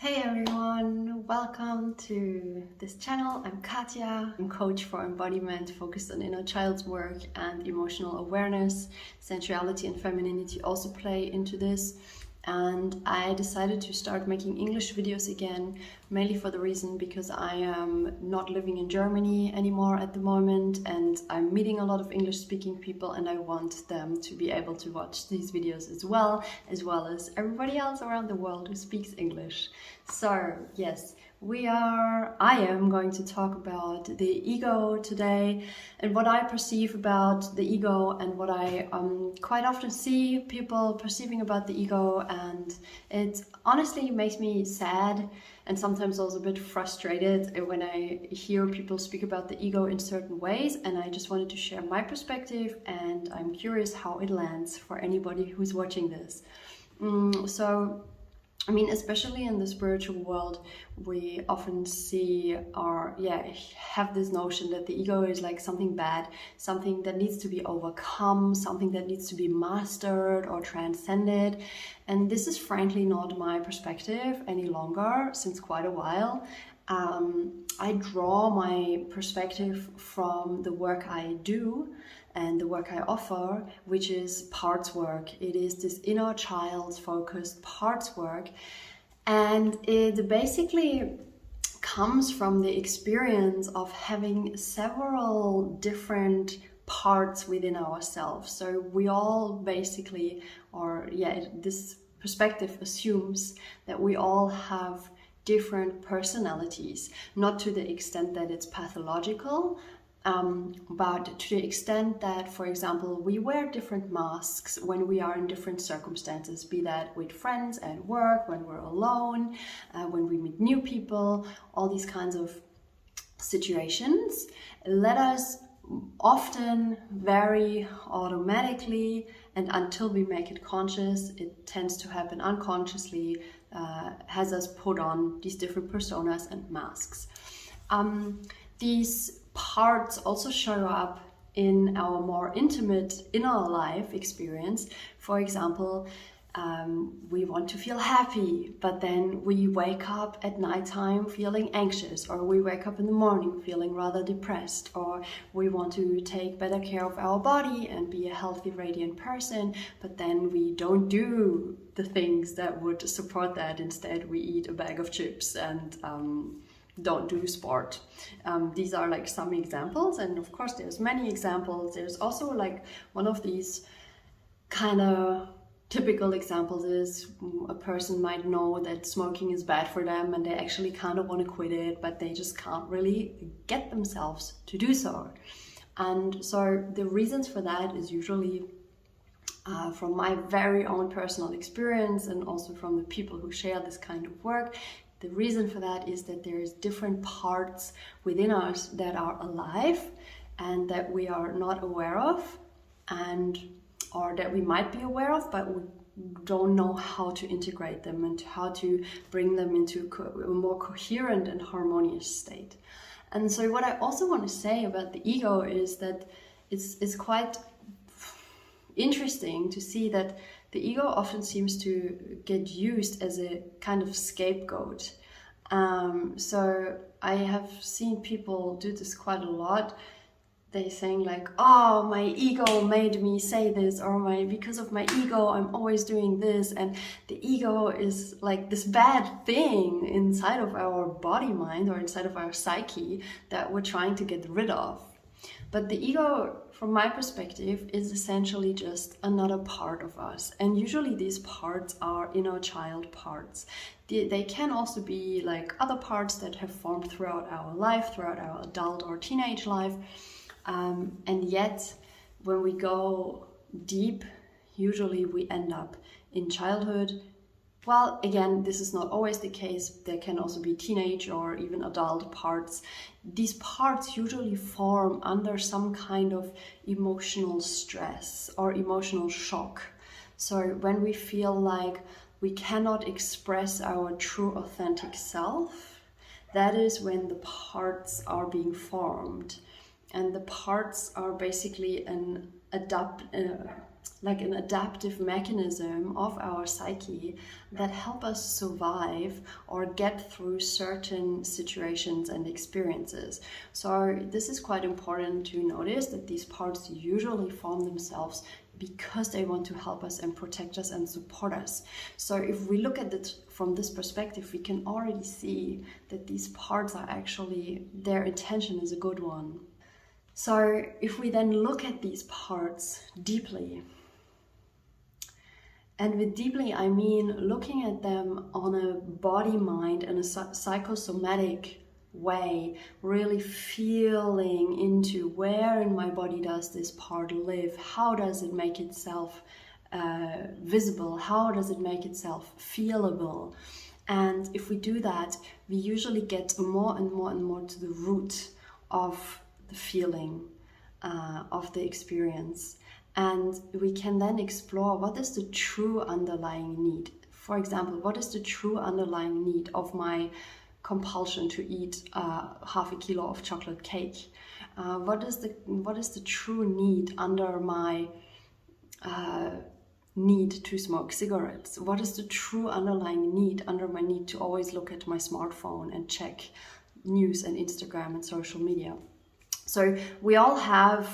Hey everyone, welcome to this channel. I'm Katja. I'm coach for embodiment focused on inner child's work and emotional awareness. Sensuality and femininity also play into this. And I decided to start making English videos again, mainly for the reason because I am not living in Germany anymore at the moment, and I'm meeting a lot of English speaking people, and I want them to be able to watch these videos as well as everybody else around the world who speaks English. So yes, I am going to talk about the ego today and what I perceive about the ego and what I quite often see people perceiving about the ego, and it honestly makes me sad and sometimes also a bit frustrated when I hear people speak about the ego in certain ways, and I just wanted to share my perspective, and I'm curious how it lands for anybody who's watching this. I mean, especially in the spiritual world, we often see or have this notion that the ego is like something bad, something that needs to be overcome, something that needs to be mastered or transcended. And this is frankly not my perspective any longer since quite a while. I draw my perspective from the work I do and the work I offer, which is parts work. It is this inner child focused parts work, and it basically comes from the experience of having several different parts within ourselves. So we all basically, this perspective assumes that we all have different personalities, not to the extent that it's pathological, but to the extent that, for example, we wear different masks when we are in different circumstances, be that with friends, at work, when we're alone, when we meet new people, all these kinds of situations let us often very automatically, and until we make it conscious, it tends to happen unconsciously, has us put on these different personas and masks. These parts also show up in our more intimate inner life experience. For example, we want to feel happy, but then we wake up at nighttime feeling anxious, or we wake up in the morning feeling rather depressed, or we want to take better care of our body and be a healthy, radiant person, but then we don't do the things that would support that. Instead, we eat a bag of chips and don't do sport. These are like some examples, and of course there's many examples. There's also like one of these kind of typical examples is a person might know that smoking is bad for them and they actually kind of want to quit it, but they just can't really get themselves to do so. And so the reasons for that is usually from my very own personal experience and also from the people who share this kind of work. The reason for that is that there's different parts within us that are alive and that we are not aware of, or that we might be aware of, but we don't know how to integrate them and how to bring them into a more coherent and harmonious state. And so what I also want to say about the ego is that it's quite interesting to see that the ego often seems to get used as a kind of scapegoat. So I have seen people do this quite a lot. They saying like, oh, my ego made me say this, or because of my ego I'm always doing this, and the ego is like this bad thing inside of our body mind or inside of our psyche that we're trying to get rid of. But the ego, from my perspective, is essentially just another part of us. And usually these parts are inner child parts. They can also be like other parts that have formed throughout our life, throughout our adult or teenage life. And yet, when we go deep, usually we end up in childhood. Well, again, this is not always the case. There can also be teenage or even adult parts. These parts usually form under some kind of emotional stress or emotional shock. So when we feel like we cannot express our true authentic self, that is when the parts are being formed. And the parts are basically like an adaptive mechanism of our psyche that help us survive or get through certain situations and experiences. So this is quite important to notice, that these parts usually form themselves because they want to help us and protect us and support us. So if we look at it from this perspective, we can already see that these parts are actually, their intention is a good one. So if we then look at these parts deeply, and with deeply I mean looking at them on a body, mind, and a psychosomatic way, really feeling into where in my body does this part live, how does it make itself visible, how does it make itself feelable. And if we do that, we usually get more and more and more to the root of the feeling, of the experience. And we can then explore what is the true underlying need. For example, what is the true underlying need of my compulsion to eat half a kilo of chocolate cake? What is the true need under my need to smoke cigarettes? What is the true underlying need under my need to always look at my smartphone and check news and Instagram and social media? So we all have,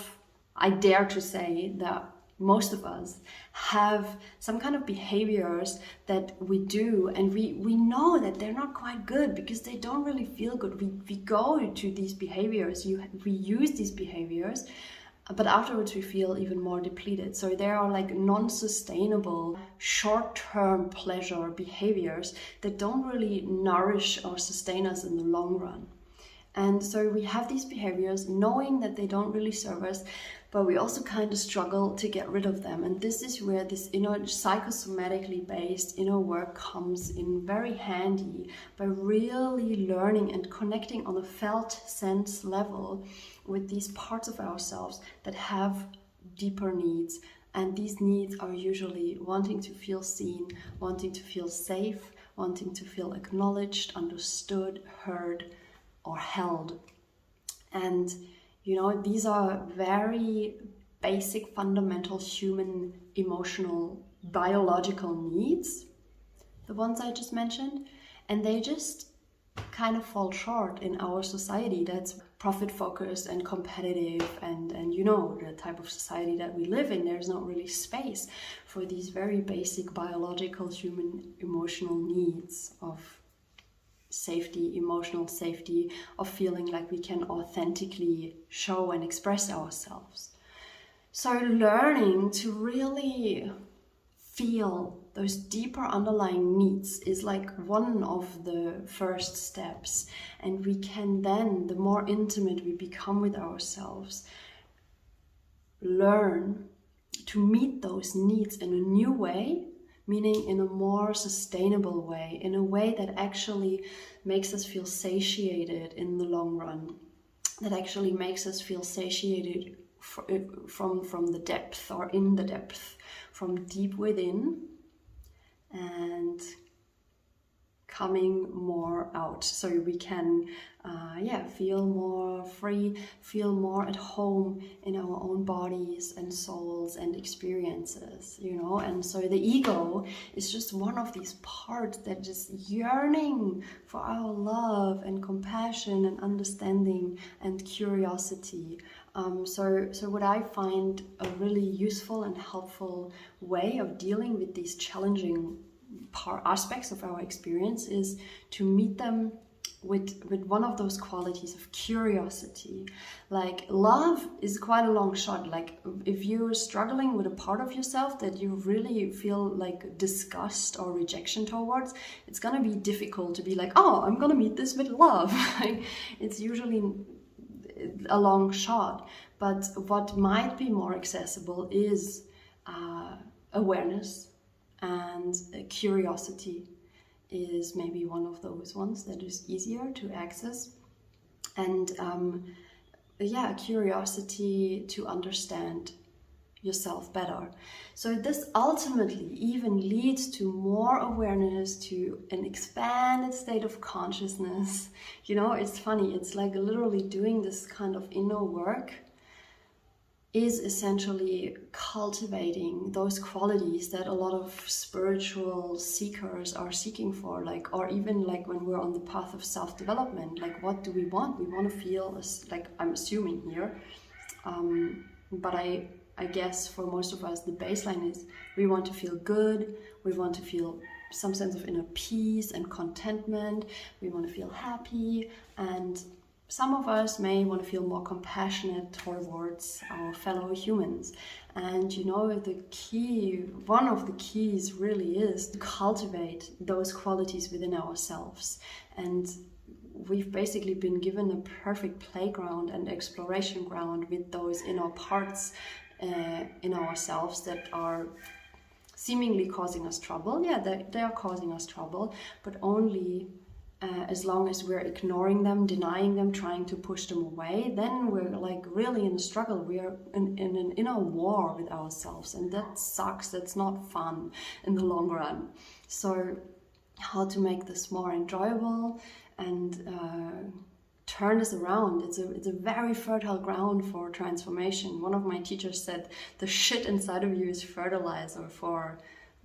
I dare to say that most of us have some kind of behaviors that we do, and we know that they're not quite good because they don't really feel good. We go to these behaviors, we use these behaviors, but afterwards we feel even more depleted. So there are like non-sustainable short-term pleasure behaviors that don't really nourish or sustain us in the long run. And so we have these behaviors knowing that they don't really serve us, but we also kind of struggle to get rid of them. And this is where this psychosomatically based inner work comes in very handy, by really learning and connecting on a felt sense level with these parts of ourselves that have deeper needs. And these needs are usually wanting to feel seen, wanting to feel safe, wanting to feel acknowledged, understood, heard, or held. And these are very basic, fundamental human, emotional, biological needs, the ones I just mentioned, and they just kind of fall short in our society that's profit focused and competitive, and the type of society that we live in. There's not really space for these very basic biological human emotional needs of safety, emotional safety, of feeling like we can authentically show and express ourselves. So learning to really feel those deeper underlying needs is like one of the first steps. And we can then, the more intimate we become with ourselves, learn to meet those needs in a new way, meaning in a more sustainable way, in a way that actually makes us feel satiated in the long run, that actually makes us feel satiated from the depth, or in the depth, from deep within, and coming more out, so we can feel more free, feel more at home in our own bodies and souls and experiences, and so the ego is just one of these parts that is yearning for our love and compassion and understanding and curiosity. So what I find a really useful and helpful way of dealing with these challenging aspects of our experience is to meet them with one of those qualities of curiosity. Like, love is quite a long shot. Like, if you're struggling with a part of yourself that you really feel like disgust or rejection towards, it's gonna be difficult to be like, oh, I'm gonna meet this with love. Like, it's usually a long shot. But what might be more accessible is awareness, and curiosity is maybe one of those ones that is easier to access. And curiosity to understand yourself better. So this ultimately even leads to more awareness, to an expanded state of consciousness. It's funny, it's like literally doing this kind of inner work is essentially cultivating those qualities that a lot of spiritual seekers are seeking for, like, or even like when we're on the path of self-development, like what do we want? We want to feel like, I'm assuming here, but I guess for most of us the baseline is we want to feel good, we want to feel some sense of inner peace and contentment, we want to feel happy, and some of us may want to feel more compassionate towards our fellow humans. And you know, one of the keys really is to cultivate those qualities within ourselves. And we've basically been given a perfect playground and exploration ground with those inner parts in ourselves that are seemingly causing us trouble. Yeah, they are causing us trouble, but only as long as we're ignoring them, denying them, trying to push them away, then we're like really in a struggle. We are in an inner war with ourselves, and that sucks. That's not fun in the long run. So how to make this more enjoyable and turn this around. It's a very fertile ground for transformation. One of my teachers said the shit inside of you is fertilizer for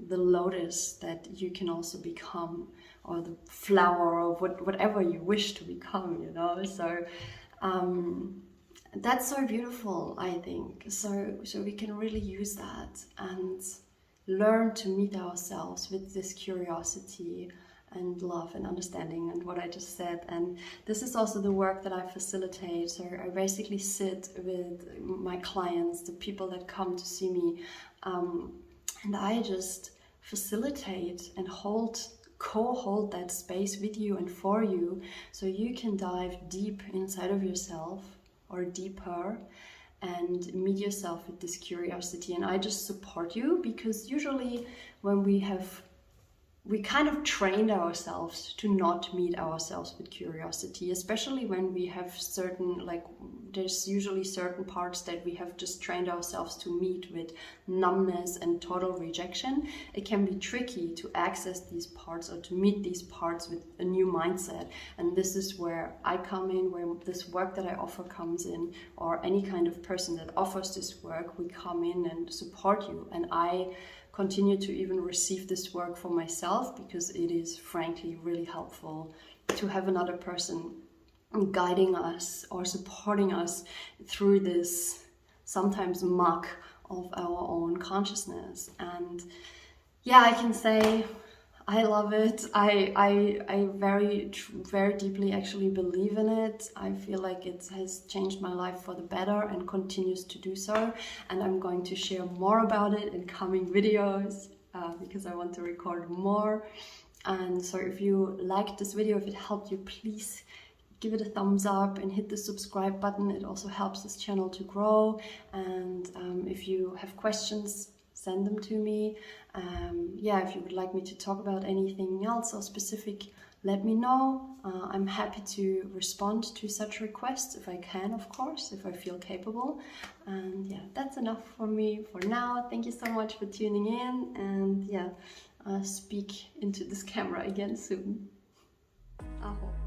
the lotus that you can also become, or the flower, or whatever you wish to become, you know. So that's so beautiful, I think. So we can really use that and learn to meet ourselves with this curiosity and love and understanding and what I just said. And this is also the work that I facilitate. So I basically sit with my clients, the people that come to see me, and I just facilitate and co-hold that space with you and for you, so you can dive deep inside of yourself, or deeper, and meet yourself with this curiosity. And I just support you, because usually when we kind of trained ourselves to not meet ourselves with curiosity, especially when we have certain, like, there's usually certain parts that we have just trained ourselves to meet with numbness and total rejection. It can be tricky to access these parts or to meet these parts with a new mindset. And this is where I come in, where this work that I offer comes in, or any kind of person that offers this work, we come in and support you. And I continue to even receive this work for myself, because it is frankly really helpful to have another person guiding us or supporting us through this sometimes muck of our own consciousness. And yeah, I can say I love it. I very, very deeply actually believe in it. I feel like it has changed my life for the better and continues to do so. And I'm going to share more about it in coming videos because I want to record more. And so if you liked this video, if it helped you, please give it a thumbs up and hit the subscribe button. It also helps this channel to grow. And if you have questions, send them to me. Yeah, if you would like me to talk about anything else or specific, let me know. I'm happy to respond to such requests if I can, of course, if I feel capable. And yeah, that's enough for me for now. Thank you so much for tuning in, and yeah, speak into this camera again soon. Aho.